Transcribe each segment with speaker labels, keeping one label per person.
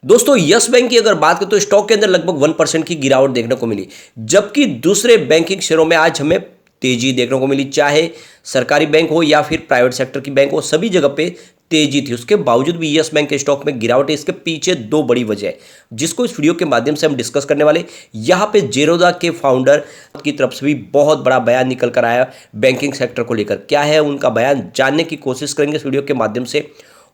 Speaker 1: दोस्तों yes bank की अगर बात करें तो स्टॉक के अंदर लगभग 1% की गिरावट देखने को मिली, जबकि दूसरे बैंकिंग शेयरों में आज हमें तेजी देखने को मिली। चाहे सरकारी बैंक हो या फिर प्राइवेट सेक्टर की बैंक हो, सभी जगह पे तेजी थी। उसके बावजूद भी यस बैंक के स्टॉक में गिरावट है। इसके पीछे दो बड़ी वजह है जिसको इस वीडियो के माध्यम से हम डिस्कस करने वाले। यहाँ पे जेरोदा के फाउंडर की तरफ से भी बहुत बड़ा बयान निकल कर आया बैंकिंग सेक्टर को लेकर। क्या है उनका बयान, जानने की कोशिश करेंगे इस वीडियो के माध्यम से।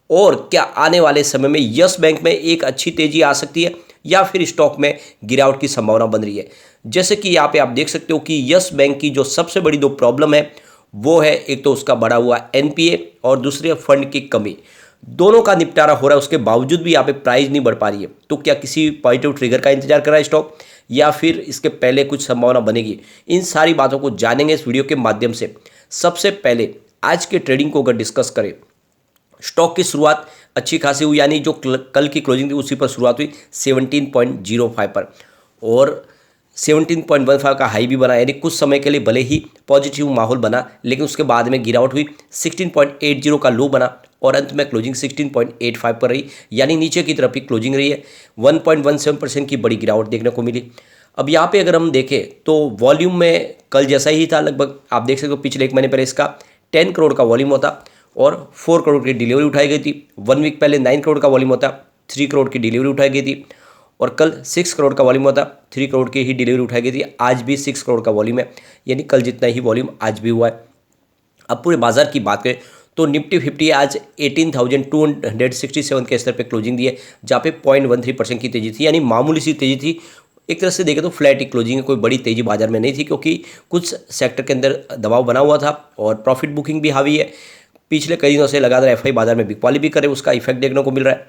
Speaker 1: और क्या आने वाले समय में यस बैंक में एक अच्छी तेजी आ सकती है या फिर स्टॉक में गिरावट की संभावना बन रही है। जैसे कि यहाँ पे आप देख सकते हो कि यस बैंक की जो सबसे बड़ी दो प्रॉब्लम है वो है, एक तो उसका बढ़ा हुआ एनपीए और दूसरे फंड की कमी। दोनों का निपटारा हो रहा है, उसके बावजूद भी यहाँ पे प्राइस नहीं बढ़ पा रही है। तो क्या किसी पॉजिटिव ट्रिगर का इंतजार कर रहा है स्टॉक या फिर इसके पहले कुछ संभावना बनेगी? इन सारी बातों को जानेंगे इस वीडियो के माध्यम से। सबसे पहले आज के ट्रेडिंग को अगर डिस्कस करें, स्टॉक की शुरुआत अच्छी खासी हुई, यानी जो कल की क्लोजिंग थी उसी पर शुरुआत हुई 17.05 पर और 17.15 का हाई भी बना। यानी कुछ समय के लिए भले ही पॉजिटिव माहौल बना, लेकिन उसके बाद में गिरावट हुई। 16.80 का लो बना और अंत में क्लोजिंग 16.85 पर रही, यानी नीचे की तरफ ही क्लोजिंग रही है। 1.17% की बड़ी गिरावट देखने को मिली। अब यहाँ पे अगर हम देखें तो वॉल्यूम में कल जैसा ही था लगभग। आप देख सकते हो पिछले एक महीने पहले इसका 10 करोड़ का वॉल्यूम होता और 4 करोड़ की डिलीवरी उठाई गई थी। 1 वीक पहले 9 करोड़ का वॉल्यूम होता, 3 करोड़ की डिलीवरी उठाई गई थी। और कल 6 करोड़ का वॉल्यूम होता, 3 करोड़ की ही डिलीवरी उठाई गई थी। आज भी 6 करोड़ का वॉल्यूम है, यानी कल जितना ही वॉल्यूम आज भी हुआ है। अब पूरे बाजार की बात करें तो निफ्टी 50 आज 18,267 के स्तर पर क्लोजिंग दी है, जहाँ पे 0.13% की तेजी थी, यानी मामूली सी तेजी थी। एक तरह से देखें तो फ्लैट ही क्लोजिंग है, कोई बड़ी तेजी बाजार में नहीं थी, क्योंकि कुछ सेक्टर के अंदर दबाव बना हुआ था और प्रॉफिट बुकिंग भी हावी है। पिछले कई दिनों से लगातार एफआई बाजार में बिकवाली भी करे, उसका इफेक्ट देखने को मिल रहा है।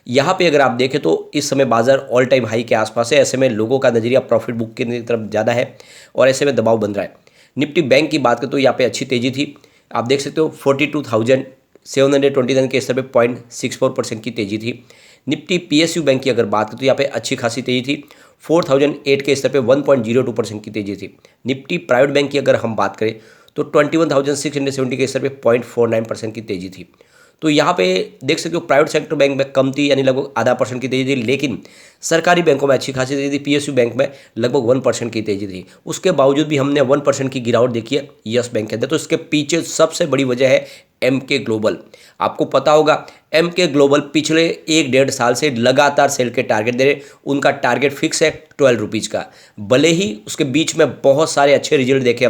Speaker 1: यहाँ पे अगर आप देखें तो इस समय बाजार ऑल टाइम हाई के आसपास है। ऐसे में लोगों का नजरिया प्रॉफिट बुक की तरफ ज़्यादा है और ऐसे में दबाव बन रहा है। निफ्टी बैंक की बात करें तो यहाँ पे अच्छी तेजी थी। आप देख सकते हो 42,729 के स्तर पे 0.64% की तेजी थी। निफ्टी पीएसयू बैंक की अगर बात करें तो यहाँ पे अच्छी खासी तेजी थी। 4008 के स्तर पे 1.02% की तेजी थी। निफ्टी प्राइवेट बैंक की अगर हम बात करें तो 21,670 के स्तर पे 0.49% की तेजी थी। तो यहाँ पे देख सकते हो प्राइवेट सेक्टर बैंक में कम थी, यानी लगभग आधा % की तेजी थी, लेकिन सरकारी बैंकों में अच्छी खासी तेजी थी। पीएसयू बैंक में लगभग 1% की तेजी थी। उसके बावजूद भी हमने 1% की गिरावट देखी है यस बैंक के अंदर। तो इसके पीछे सबसे बड़ी वजह है एमके ग्लोबल। आपको पता होगा एमके ग्लोबल पिछले 1-1.5 साल से लगातार सेल के टारगेट दे रहे। उनका टारगेट फिक्स है 12 रुपीज़ का। भले ही उसके बीच में बहुत सारे अच्छे रिजल्ट देखे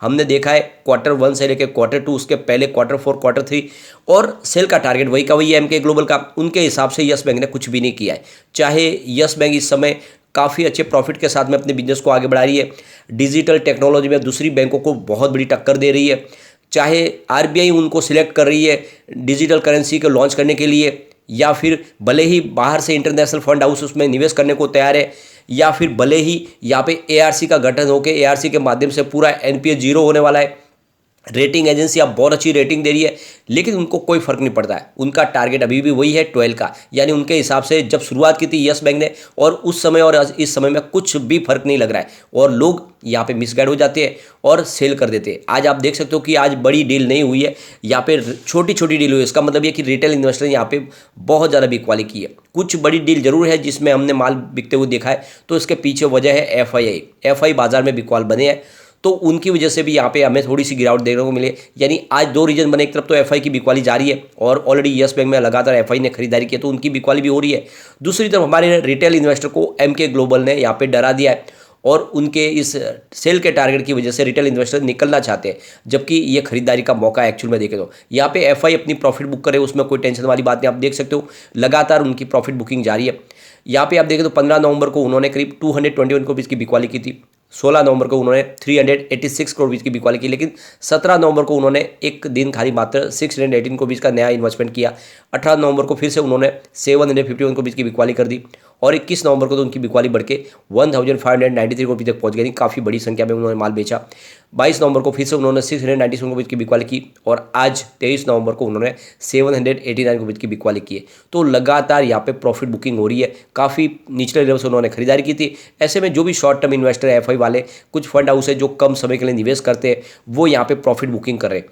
Speaker 1: हमने देखा है Q1 से लेकर Q2, उसके पहले Q4, Q3, और सेल का टारगेट वही का वही है एमके ग्लोबल का। उनके हिसाब से यस बैंक ने कुछ भी नहीं किया है। चाहे यस बैंक इस समय काफ़ी अच्छे प्रॉफिट के साथ में अपने बिजनेस को आगे बढ़ा रही है, डिजिटल टेक्नोलॉजी में दूसरी बैंकों को बहुत बड़ी टक्कर दे रही है, चाहे आरबीआई उनको सिलेक्ट कर रही है डिजिटल करेंसी को लॉन्च करने के लिए, या फिर भले ही बाहर से इंटरनेशनल फंड हाउस उसमें निवेश करने को तैयार है, या फिर भले ही यहाँ पे एआरसी का गठन होकर एआरसी के माध्यम से पूरा एनपीए जीरो होने वाला है। रेटिंग एजेंसी अब बहुत अच्छी रेटिंग दे रही है, लेकिन उनको कोई फर्क नहीं पड़ता है। उनका टारगेट अभी भी वही है 12 का, यानी उनके हिसाब से जब शुरुआत की थी यस बैंक ने और उस समय और इस समय में कुछ भी फर्क नहीं लग रहा है, और लोग यहाँ पे मिसगाइड हो जाते हैं और सेल कर देते हैं। आज आप देख सकते हो कि आज बड़ी डील नहीं हुई है, यहाँ पे छोटी छोटी डील हुई है। इसका मतलब ये कि रिटेल इन्वेस्टर यहाँ पे बहुत ज़्यादा बिकवाली की है। कुछ बड़ी डील जरूर है जिसमें हमने माल बिकते हुए देखा है, तो इसके पीछे वजह है एफआई बाजार में बिकवाल बने हैं, तो उनकी वजह से भी यहाँ पे हमें थोड़ी सी गिरावट देखने को मिले। यानी आज दो रीजन बने, एक तरफ तो एफआई की बिकवाली जारी है और ऑलरेडी यस बैंक में लगातार एफआई ने खरीदारी की है, तो उनकी बिकवाली भी हो रही है। दूसरी तरफ हमारे रिटेल इन्वेस्टर को एमके ग्लोबल ने यहाँ पे डरा दिया है और उनके इस सेल के टारगेट की वजह से रिटेल इन्वेस्टर निकलना चाहते हैं, जबकि ये खरीदारी का मौका एक्चुअल में देखे तो यहाँ पे एफआई अपनी प्रॉफिट बुक करे, उसमें कोई टेंशन वाली बात नहीं। आप देख सकते हो लगातार उनकी प्रॉफिट बुकिंग जारी है। यहाँ पे आप देखें तो 15 नवंबर को उन्होंने करीब 221 करोड़ की बिकवाली की थी। 16 नवंबर को उन्होंने 386 करोड़ की बिकवाली की, लेकिन 17 नवंबर को उन्होंने एक दिन खाली मात्र 618 करोड़ का नया इन्वेस्टमेंट किया। 18 नवंबर को फिर से उन्होंने 751 करोड़ की बिकवाली कर दी और 21 नवंबर को तो उनकी बिकवाली बढ़ के 1593 करोड़ तक पहुंच गई। काफ़ी बड़ी संख्या में उन्होंने माल बेचा। 22 नवंबर को फिर से उन्होंने 697 करोड़ की बिकवाली की और आज 23 नवंबर को उन्होंने 789 करोड़ की बिकवाली की है। तो लगातार यहाँ पे प्रॉफिट बुकिंग हो रही है। काफ़ी निचले लेवल से उन्होंने खरीदारी की थी। ऐसे में जो भी शॉर्ट टर्म इन्वेस्टर एफआई वाले, कुछ फंड हाउस है जो कम समय के लिए निवेश करते हैं, वो यहाँ पे प्रॉफिट बुकिंग कर रहे हैं।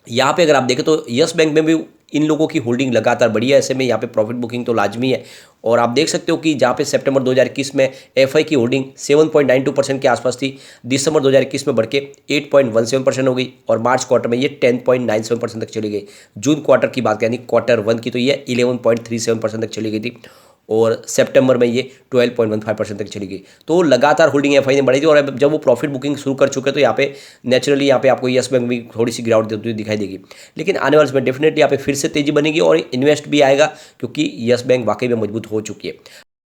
Speaker 1: यहाँ पे अगर आप देखें तो यस बैंक में भी इन लोगों की होल्डिंग लगातार बढ़ी है, ऐसे में यहाँ पे प्रॉफिट बुकिंग तो लाजमी है। और आप देख सकते हो कि जहाँ पे सितंबर 2021 में एफआई की होल्डिंग 7.92% के आसपास थी, दिसंबर 2021 में बढ़ के 8.17% हो गई और मार्च क्वार्टर में ये 10.97% तक चली गई। जून क्वार्टर की बात करें यानी Q1 की तो ये 11.37% तक चली गई थी और सितंबर में ये 12.15% तक चली गई। तो लगातार होल्डिंग एफआई ने बढ़ी थी और अब जब वो प्रॉफिट बुकिंग शुरू कर चुके तो यहाँ पे नेचुरली यहाँ पे आपको यस बैंक भी थोड़ी सी गिरावट देती हुई दिखाई देगी, लेकिन आने वाले समय डेफिनेटली यहाँ पे फिर से तेजी बनेगी और इन्वेस्ट भी आएगा क्योंकि यस बैंक वाकई में मजबूत हो चुकी है।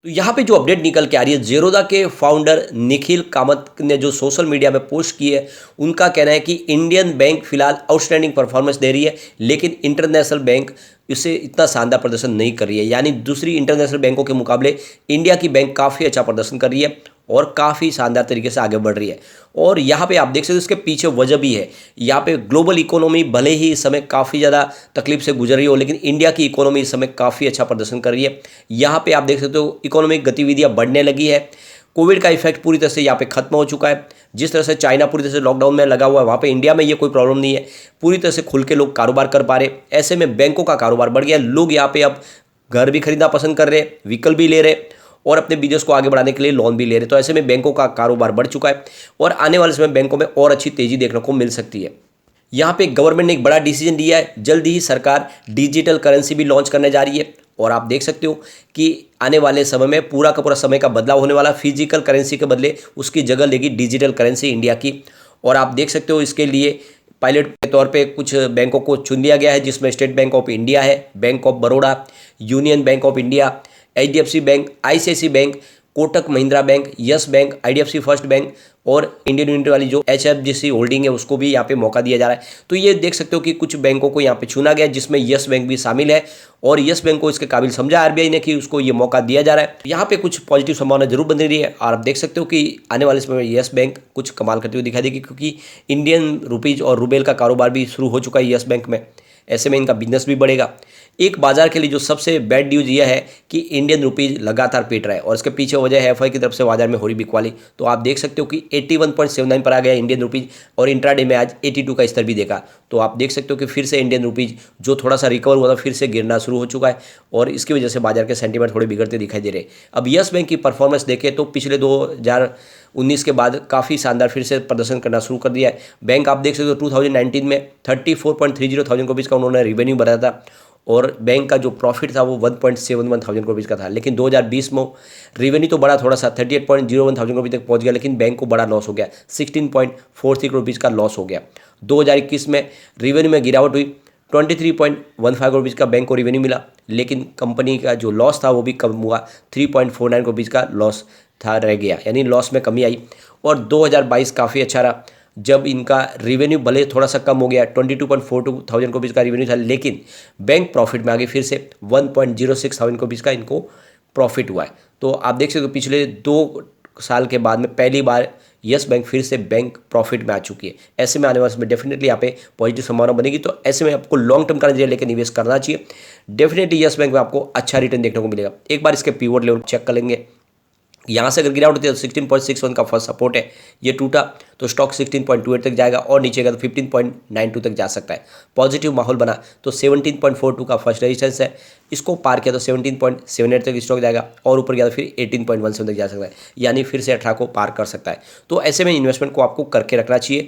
Speaker 1: तो यहाँ पे जो अपडेट निकल के आ रही है, जेरोदा के फाउंडर निखिल कामत ने जो सोशल मीडिया में पोस्ट की है, उनका कहना है कि इंडियन बैंक फिलहाल आउटस्टैंडिंग परफॉर्मेंस दे रही है, लेकिन इंटरनेशनल बैंक इससे इतना शानदार प्रदर्शन नहीं कर रही है। यानी दूसरी इंटरनेशनल बैंकों के मुकाबले इंडिया की बैंक काफ़ी अच्छा प्रदर्शन कर रही है और काफ़ी शानदार तरीके से आगे बढ़ रही है। और यहाँ पे आप देख सकते हो इसके पीछे वजह भी है। यहाँ पे ग्लोबल इकोनॉमी भले ही इस समय काफ़ी ज़्यादा तकलीफ से गुजर रही हो, लेकिन इंडिया की इकोनॉमी इस समय काफ़ी अच्छा प्रदर्शन कर रही है। यहाँ पे आप देख सकते हो इकोनॉमिक गतिविधियाँ बढ़ने लगी है। कोविड का इफेक्ट पूरी तरह से यहाँ पे खत्म हो चुका है। जिस तरह से चाइना पूरी तरह से लॉकडाउन में लगा हुआ है, वहाँ पे इंडिया में ये कोई प्रॉब्लम नहीं है। पूरी तरह से खुल के लोग कारोबार कर पा रहे। ऐसे में बैंकों का कारोबार बढ़ गया। लोग यहाँ पे अब घर भी खरीदना पसंद कर रहे, व्हीकल भी ले रहे और अपने बिजनेस को आगे बढ़ाने के लिए लोन भी ले रहे। तो ऐसे में बैंकों का कारोबार बढ़ चुका है और आने वाले समय बैंकों में और अच्छी तेजी देखने को मिल सकती है। यहाँ पे गवर्नमेंट ने एक बड़ा डिसीजन लिया है। जल्दी ही सरकार डिजिटल करेंसी भी लॉन्च करने जा रही है और आप देख सकते हो कि आने वाले समय में पूरा का पूरा समय का बदलाव होने वाला। फिजिकल करेंसी के बदले उसकी जगह लेगी डिजिटल करेंसी इंडिया की। और आप देख सकते हो इसके लिए पायलट के तौर पे कुछ बैंकों को चुन लिया गया है, जिसमें स्टेट बैंक ऑफ इंडिया है, bank of Baroda, union bank of India, HDFC bank, ICICI bank, Kotak Mahindra bank, yes bank, IDFC first bank और इंडियन यूनिट वाली जो HFGC होल्डिंग है उसको भी यहाँ पे मौका दिया जा रहा है। तो ये देख सकते हो कि कुछ बैंकों को यहाँ पे चुना गया, जिसमें यस बैंक भी शामिल है और यस बैंक को इसके काबिल समझा RBI ने कि उसको ये मौका दिया जा रहा है। यहाँ पे कुछ पॉजिटिव संभावना जरूर बन रही है और आप देख सकते हो कि आने वाले समय में यस बैंक कुछ कमाल करते हुए दिखाई देगी, क्योंकि इंडियन रुपीज़ और रूबेल का कारोबार भी शुरू हो चुका है यस बैंक में। ऐसे में इनका बिजनेस भी बढ़ेगा। एक बाजार के लिए जो सबसे बैड न्यूज़ यह है कि इंडियन रुपीज़ लगातार पीट रहा है और इसके पीछे वजह है एफआई की तरफ से बाजार में हो रही बिकवाली। तो आप देख सकते हो कि 81.79 पर आ गया इंडियन रुपीज़ और इंट्राडे में आज 82 का स्तर भी देखा। तो आप देख सकते हो कि फिर से इंडियन रुपीज़ जो थोड़ा सा रिकवर हुआ था फिर से गिरना शुरू हो चुका है और इसकी वजह से बाजार के सेंटीमेंट थोड़े बिगड़ते दिखाई दे रहे हैं। अब यस बैंक की परफॉर्मेंस देखें तो पिछले 2019 के बाद काफ़ी शानदार फिर से प्रदर्शन करना शुरू कर दिया है। बैंक आप देख सकते हो 2019 में 34.30 थाउजेंड रुपीज़ का उन्होंने रेवेन्यू बनाया था और बैंक का जो प्रॉफिट था वो 1.71 थाउजेंड रुपीज़ का था। लेकिन 2020 में रेवेन्यू तो बड़ा थोड़ा सा 38.01 थाउजेंड रुपीज़ तक पहुंच गया, लेकिन बैंक को बड़ा लॉस हो गया, 16.43 रुपीज़ का लॉस हो गया। 2021 में रेवेन्यू में गिरावट हुई, 23.15 रुपीज़ का बैंक को रेवेन्यू मिला, लेकिन कंपनी का जो लॉस था वो भी कम हुआ, 3.49 रुपीज़ का लॉस था रह गया, यानी लॉस में कमी आई। और 2022 काफ़ी अच्छा रहा जब इनका रेवेन्यू भले थोड़ा सा कम हो गया, 22.42 थाउजेंड रुपीज़ का रेवेन्यू था, लेकिन बैंक प्रॉफिट में आगे फिर से 1.06 थाउजेंड रुपीज़ का इनको प्रॉफिट हुआ है। तो आप देख सकते हो पिछले 2 साल के बाद में पहली बार यस बैंक फिर से बैंक प्रॉफिट में आ चुकी है। ऐसे में आने वाले में डेफिनेटली यहाँ पे पॉजिटिव संभावना बनेगी। तो ऐसे में आपको लॉन्ग टर्म का नजरिया लेकर निवेश करना चाहिए। डेफिनेटली यस बैंक में आपको अच्छा रिटर्न देखने को मिलेगा। एक बार इसके पिवट लेवल चेक कर लेंगे। यहाँ से अगर गिरावट होती है तो 16.61 का फर्स्ट सपोर्ट है, ये टूटा तो स्टॉक 16.28 तक जाएगा और नीचे गया तो 15.92 तक जा सकता है। पॉजिटिव माहौल बना तो 17.42 का फर्स्ट रेजिस्टेंस है, इसको पार किया तो 17.78 तक स्टॉक जाएगा और ऊपर गया तो फिर 18.17 तक जा सकता है, यानी फिर से 18 को पार कर सकता है। तो ऐसे में इन्वेस्टमेंट को आपको करके रखना चाहिए।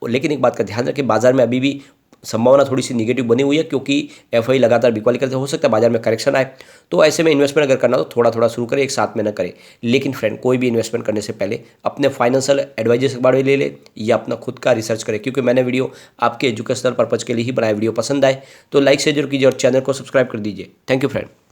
Speaker 1: लेकिन एक बात का ध्यान रखें, बाजार में अभी भी संभावना थोड़ी सी निगेटिव बनी हुई है, क्योंकि एफआई लगातार बिकवाली करते, हो सकता है बाजार में करेक्शन आए। तो ऐसे में इन्वेस्टमेंट अगर करना तो थोड़ा थोड़ा शुरू करें, एक साथ में ना करें। लेकिन फ्रेंड, कोई भी इन्वेस्टमेंट करने से पहले अपने फाइनेंशियल एडवाइजर से बारे ले ले या अपना खुद का रिसर्च करें, क्योंकि मैंने वीडियो आपके एजुकेशनल पर्पज़ के लिए ही बनाया। वीडियो पसंद आए तो लाइक शेयर जरूर कीजिए और चैनल को सब्सक्राइब कर दीजिए। Thank you friend.